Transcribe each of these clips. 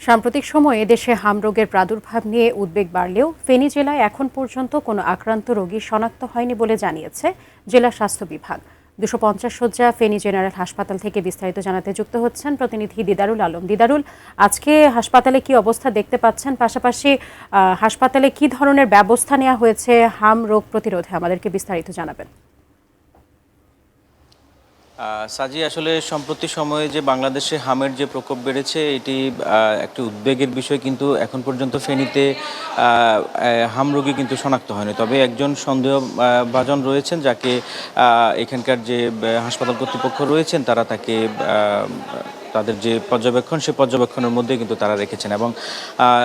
সাম্প্রতিক সময়ে দেশে হাম রোগের প্রাদুর্ভাব নিয়ে উদ্বেগ বাড়লেও ফেনী জেলায় এখন পর্যন্ত কোনো আক্রান্ত রোগী শনাক্ত হয়নি বলে জানিয়েছে জেলা স্বাস্থ্য বিভাগ। 250 শয্যা ফেনী জেনারেল হাসপাতাল থেকে বিস্তারিত জানাতে যুক্ত হচ্ছেন প্রতিনিধি দিদারুল আলম। দিদারুল, আজকে হাসপাতালে কি অবস্থা দেখতে পাচ্ছেন, পাশাপাশি হাসপাতালে কি ধরনের ব্যবস্থা নেওয়া হয়েছে হাম রোগ প্রতিরোধে, আমাদেরকে বিস্তারিত জানাবেন। সাজি, আসলে সম্প্রতি সময়ে যে বাংলাদেশে হামের যে প্রকোপ বেড়েছে এটি একটি উদ্বেগের বিষয়, কিন্তু এখন পর্যন্ত ফেনীতে হাম রোগী কিন্তু শনাক্ত হয়নি। তবে একজন সন্দেহভাজন রয়েছেন, যাকে এখানকার যে হাসপাতাল কর্তৃপক্ষ রয়েছেন তারা তাকে তাদের যে পর্যবেক্ষণ সেই পর্যবেক্ষণের মধ্যে কিন্তু তারা রেখেছেন। এবং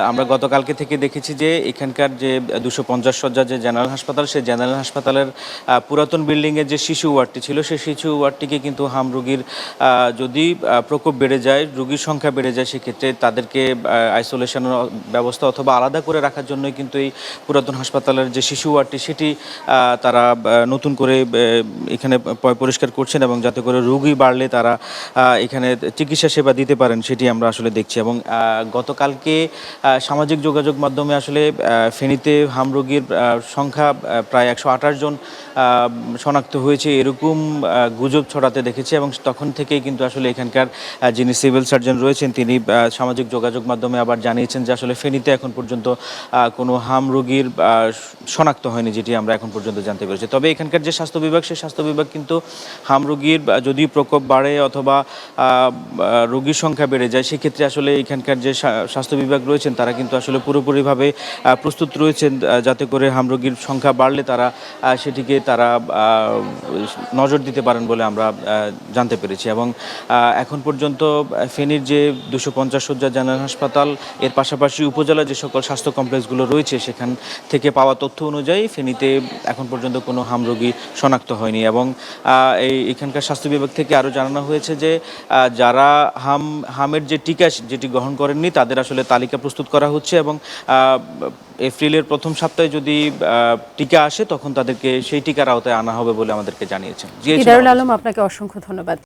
আমরা গতকালকে থেকে দেখেছি যে এখানকার যে 250 শয্যা যে জেনারেল হাসপাতাল, সেই জেনারেল হাসপাতালের পুরাতন বিল্ডিংয়ের যে শিশু ওয়ার্ডটি ছিল, সেই শিশু ওয়ার্ডটিকে কিন্তু হাম রোগীর যদি প্রকোপ বেড়ে যায়, রোগীর সংখ্যা বেড়ে যায়, সেক্ষেত্রে তাদেরকে আইসোলেশনের ব্যবস্থা অথবা আলাদা করে রাখার জন্যই কিন্তু এই পুরাতন হাসপাতালের যে শিশু ওয়ার্ডটি সেটি তারা নতুন করে এখানে পরিষ্কার করছেন, এবং যাতে করে রোগী বাড়লে তারা এখানে চিকিৎসা সেবা দিতে পারেন সেটি আমরা আসলে দেখছি। এবং গতকালকে সামাজিক যোগাযোগ মাধ্যমে আসলে ফেনীতে হাম রোগীর সংখ্যা প্রায় 128 জন শনাক্ত হয়েছে এরকম গুজব ছড়াতে দেখেছি, এবং তখন থেকেই কিন্তু আসলে এখানকার যিনি সিভিল সার্জন রয়েছেন তিনি সামাজিক যোগাযোগ মাধ্যমে আবার জানিয়েছেন যে আসলে ফেনীতে এখন পর্যন্ত কোনো হাম রোগীর শনাক্ত হয়নি, যেটি আমরা এখন পর্যন্ত জানতে পেরেছি। তবে এখানকার যে স্বাস্থ্য বিভাগ, সেই স্বাস্থ্য বিভাগ কিন্তু হাম রোগীর যদি প্রকোপ বাড়ে অথবা রোগীর সংখ্যা বেড়ে যায়, সেক্ষেত্রে আসলে এখানকার যে স্বাস্থ্য বিভাগ রয়েছেন তারা কিন্তু আসলে পুরোপুরিভাবে প্রস্তুত রয়েছেন, যাতে করে হাম রোগীর সংখ্যা বাড়লে তারা সেটিকে তারা নজর দিতে পারেন বলে আমরা জানতে পেরেছি। এবং এখন পর্যন্ত ফেনীর যে 250 শয্যা জেনারেল হাসপাতাল, এর পাশাপাশি উপজেলার যে সকল স্বাস্থ্য কমপ্লেক্সগুলো রয়েছে, সেখান থেকে পাওয়া তথ্য অনুযায়ী ফেনীতে এখন পর্যন্ত কোনো হাম রোগী শনাক্ত হয়নি। এবং এখানকার স্বাস্থ্য বিভাগ থেকে আরও জানানো হয়েছে যে যারা হামের যে টিকা যেটি গ্রহণ করেননি তাদের আসলে তালিকা প্রস্তুত করা হচ্ছে, এবং এপ্রিলের প্রথম সপ্তাহে যদি টিকা আসে তখন তাদেরকে সেই টিকার আওতায় আনা হবে বলে আমাদেরকে জানিয়েছেন। দিদারুল আলম, আপনাকে অসংখ্য ধন্যবাদ।